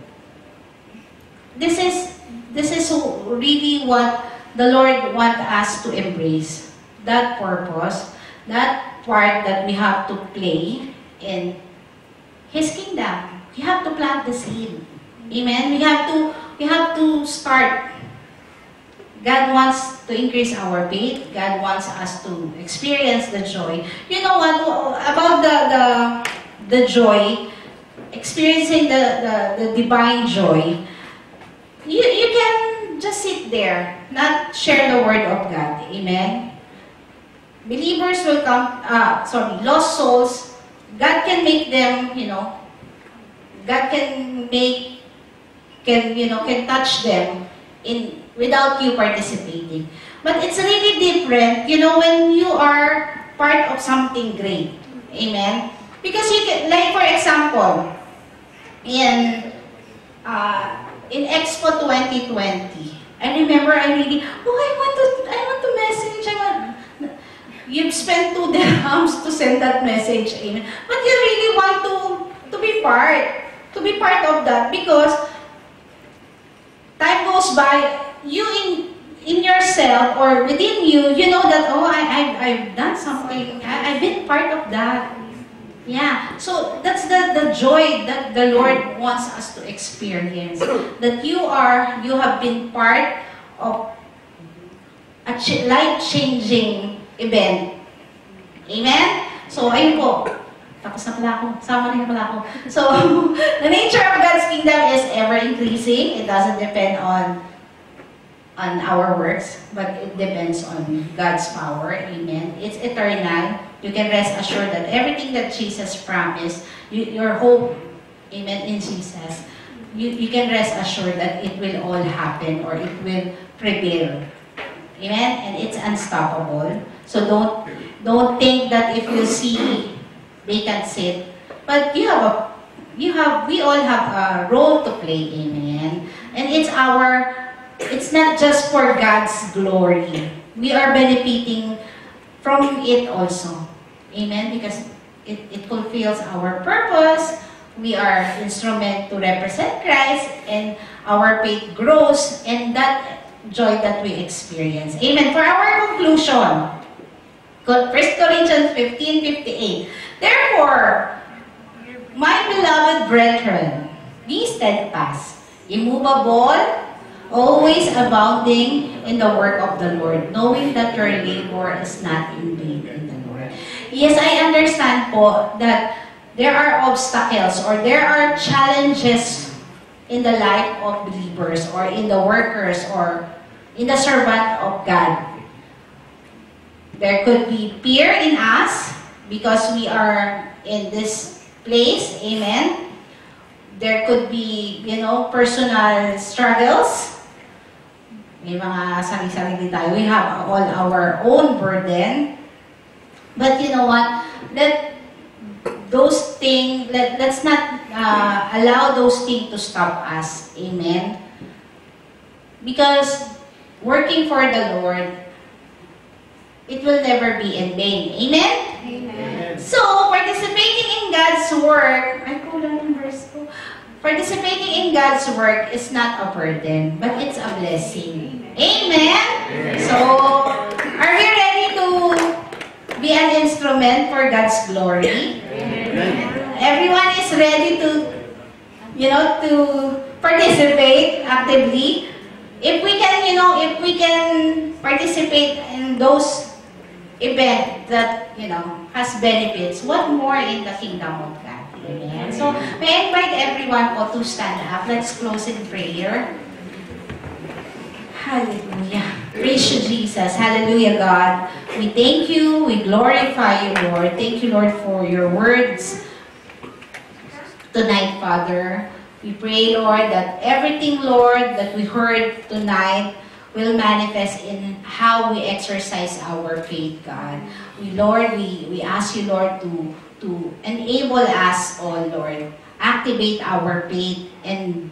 this is really what the Lord wants us to embrace. That purpose, that part that we have to play in His kingdom. We have to plant the seed. Amen? We have to start. God wants to increase our faith. God wants us to experience the joy. You know what? About the joy, experiencing the divine joy, you can just sit there, not share the word of God. Amen? Believers will come, lost souls, God can make them, God can touch them without you participating. But it's really different, when you are part of something great. Amen? Because you can, like for example, in Expo 2020, I remember I want to message. You've spent 2 dirhams to send that message. Amen? But you really want to be part of that, because time goes by, you in yourself or within you, you know that, I've done something, I've been part of that. Yeah, so that's the joy that the Lord wants us to experience. That you have been part of a life-changing event. Amen? So, ayun po. Tapos na pala ako. Sama rin pala ako. So, the nature of God's kingdom is ever-increasing. It doesn't depend on our works, but it depends on God's power. Amen. It's eternal. You can rest assured that everything that Jesus promised, your hope, amen, in Jesus, you can rest assured that it will all happen or it will prevail. Amen? And it's unstoppable. So don't think that if you see they can sit. But we all have a role to play. Amen. And it's not just for God's glory. We are benefiting from it also. Amen. Because it fulfills our purpose. We are instrument to represent Christ, and our faith grows, and that joy that we experience. Amen. For our conclusion, 1 Corinthians 15:58. Therefore, my beloved brethren, be steadfast, immovable, always abounding in the work of the Lord, knowing that your labor is not in vain in the Lord. Yes, I understand po that there are obstacles or there are challenges in the life of believers or in the workers or in the servant of God. There could be fear in us because we are in this place. Amen. There could be, personal struggles. May mga sarili-sarili tayo. We have all our own burden. But you know what? Let's not allow those things to stop us. Amen. Because working for the Lord, it will never be in vain. Amen? Amen. So, participating in God's work, participating in God's work is not a burden, but it's a blessing. Amen? Amen. So, are we ready to an instrument for God's glory. Everyone is ready to, to participate actively. If we can participate in those events that, has benefits, what more in the kingdom of God? Amen. So, may I invite everyone po to stand up. Let's close in prayer. Hallelujah. Praise you, Jesus. Hallelujah, God. We thank you. We glorify you, Lord. Thank you, Lord, for your words tonight, Father. We pray, Lord, that everything, Lord, that we heard tonight will manifest in how we exercise our faith, God. Lord, we ask you, Lord, to enable us all, Lord, activate our faith and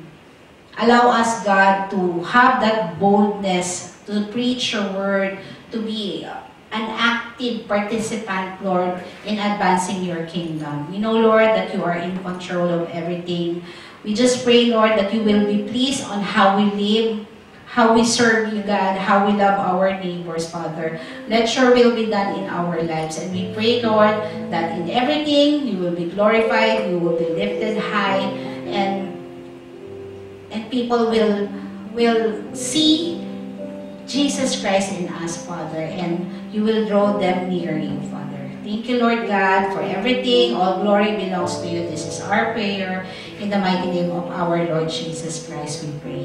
allow us, God, to have that boldness to preach your word, to be an active participant, Lord, in advancing your kingdom. We know, Lord, that you are in control of everything. We just pray, Lord, that you will be pleased on how we live, how we serve you, God, how we love our neighbors, Father. Let your will be done in our lives. And we pray, Lord, that in everything you will be glorified, you will be lifted high, and people will see Jesus Christ in us, Father, and you will draw them near you, Father. Thank you, Lord God, for everything. All glory belongs to you. This is our prayer. In the mighty name of our Lord Jesus Christ, we pray.